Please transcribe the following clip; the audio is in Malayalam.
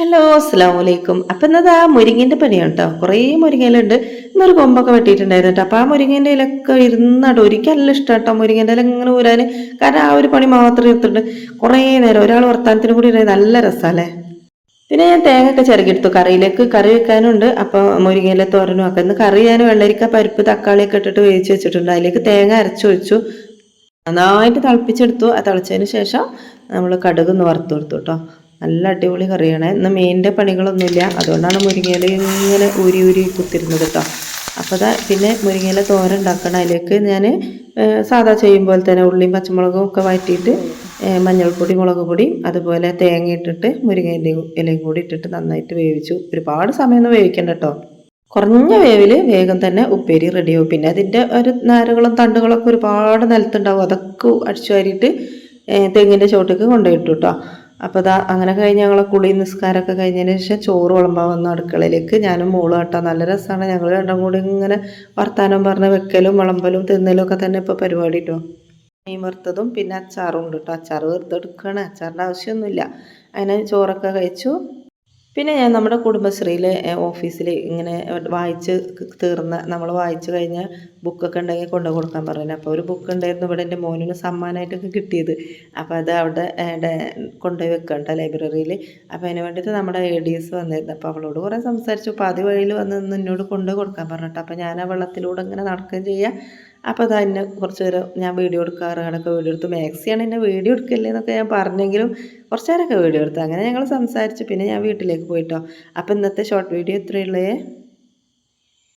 ഹലോ അസ്സലാമു അലൈക്കും. അപ്പം ഇന്നതാ മുരിങ്ങേൻ്റെ പണിയാണ് കേട്ടോ. കുറേ മുരിങ്ങയിലുണ്ട്. ഇന്നൊരു കൊമ്പൊക്കെ വെട്ടിയിട്ടുണ്ടായിരുന്നു കേട്ടോ. അപ്പോൾ ആ മുരിങ്ങേൻ്റെ ഇലൊക്കെ ഇരുന്നാട്ടോ എനിക്ക് നല്ല ഇഷ്ടം കേട്ടോ മുരിങ്ങേൻ്റെ ഇല ഇങ്ങനെ ഊരാൻ. കാരണം ആ ഒരു പണി മാത്രം എടുത്തിട്ട് കുറേ നേരം ഒരാൾ വർത്താനത്തിന് കൂടി ഉണ്ടായി നല്ല രസമല്ലേ. പിന്നെ ഞാൻ തേങ്ങയൊക്കെ ചിരകിയെടുത്തു കറിയിലേക്ക്. കറി വെക്കാനുണ്ട്. അപ്പോൾ മുരിങ്ങയില തോരനും ഒക്കെ ഇന്ന് കറി ഞാൻ വെള്ളരിക്ക പരിപ്പ് തക്കാളിയൊക്കെ ഇട്ടിട്ട് വേവിച്ച് വെച്ചിട്ടുണ്ട്. അതിലേക്ക് തേങ്ങ അരച്ചൊഴിച്ചു നന്നായിട്ട് തിളപ്പിച്ചെടുത്തു. ആ തിളച്ചതിന് ശേഷം നമ്മൾ കടുക് ഒന്ന് വറുത്ത് കൊടുത്തു കേട്ടോ. നല്ല അടിപൊളി കറിയാണ്. ഇന്ന് മീനിൻ്റെ പണികളൊന്നുമില്ല, അതുകൊണ്ടാണ് മുരിങ്ങയില ഇങ്ങനെ ഊരി ഊരി കുത്തിരുന്നത് കേട്ടോ. അപ്പോൾ അതാ പിന്നെ മുരിങ്ങയില തോരൻ ഉണ്ടാക്കണം. അതിലേക്ക് ഞാൻ സാധാ ചെയ്യുമ്പോൾ തന്നെ ഉള്ളിയും പച്ചമുളകും ഒക്കെ വഴറ്റിയിട്ട് മഞ്ഞൾപ്പൊടി മുളക് പൊടി അതുപോലെ തേങ്ങ ഇട്ടിട്ട് മുരിങ്ങയില ഇലയും കൂടി ഇട്ടിട്ട് നന്നായിട്ട് വേവിച്ചു. ഒരുപാട് സമയമൊന്നും വേവിക്കണ്ട കേട്ടോ. കുറഞ്ഞ വേവിൽ വേഗം തന്നെ ഉപ്പേരി റെഡിയാവും. പിന്നെ അതിൻ്റെ ഒരു നാരുകളും തണ്ടുകളൊക്കെ ഒരുപാട് നിലത്തുണ്ടാവും. അതൊക്കെ അടിച്ചു വാരിയിട്ട് തെങ്ങിൻ്റെ ചോട്ടേക്ക് കൊണ്ടുപോയിട്ടു കേട്ടോ. അപ്പോൾ അതാ അങ്ങനെ കഴിഞ്ഞ് ഞങ്ങൾ കുളി നിസ്കാരമൊക്കെ കഴിഞ്ഞതിന് ശേഷം ചോറ് വിളമ്പാൻ വന്നു അടുക്കളയിലേക്ക്. ഞാനും മോളും കേട്ടോ. നല്ല രസമാണ്. ഞങ്ങൾ രണ്ടും കൂടി ഇങ്ങനെ വർത്താനം പറഞ്ഞ് വെക്കലും വിളമ്പലും തിന്നലും ഒക്കെ തന്നെ ഇപ്പോൾ പരിപാടി കേട്ടോ. മീൻ വറുത്തതും പിന്നെ അച്ചാറും ഉണ്ട് കേട്ടോ. അച്ചാർ വെറുതെ എടുക്കുകയാണ്, അച്ചാറിൻ്റെ ആവശ്യമൊന്നുമില്ല. അതിന് ചോറൊക്കെ കഴിച്ചു. പിന്നെ ഞാൻ നമ്മുടെ കുടുംബശ്രീയിലെ ഓഫീസിൽ ഇങ്ങനെ വായിച്ച് തീർന്ന നമ്മൾ വായിച്ച് കഴിഞ്ഞ ബുക്കൊക്കെ ഉണ്ടെങ്കിൽ കൊണ്ടു കൊടുക്കാൻ പറഞ്ഞു. അപ്പോൾ ഒരു ബുക്ക് ഉണ്ടായിരുന്നു ഇവിടെ എൻ്റെ മോനിന് സമ്മാനമായിട്ടൊക്കെ കിട്ടിയത്. അപ്പോൾ അത് അവിടെ കൊണ്ടുപോയി വെക്കണ്ട ലൈബ്രറിയിൽ. അപ്പോൾ അതിന് വേണ്ടിയിട്ട് നമ്മുടെ ADS വന്നിരുന്നു. അപ്പോൾ അവളോട് കുറേ സംസാരിച്ചു. അപ്പോൾ അത് വഴിയിൽ വന്ന് എന്നോട് കൊണ്ടുപോയി കൊടുക്കാൻ പറഞ്ഞിട്ട് അപ്പോൾ ഞാൻ ആ വെള്ളത്തിലൂടെ ഇങ്ങനെ നടക്കുകയും ചെയ്യാം. അപ്പോൾ അത് എന്നെ കുറച്ച് നേരം ഞാൻ വീഡിയോ എടുക്കാറ് കണക്ക് വീഡിയോ എടുത്തു. മാക്സിയാണ് എന്നെ വീഡിയോ എടുക്കല്ലേ എന്നൊക്കെ ഞാൻ പറഞ്ഞെങ്കിലും കുറച്ച് നേരമൊക്കെ വീഡിയോ എടുത്തു. അങ്ങനെ ഞങ്ങൾ സംസാരിച്ചു. പിന്നെ ഞാൻ വീട്ടിലേക്ക് പോയിട്ടോ. അപ്പോൾ ഇന്നത്തെ ഷോർട്ട് വീഡിയോ ഇത്രയേ ഉള്ളേ.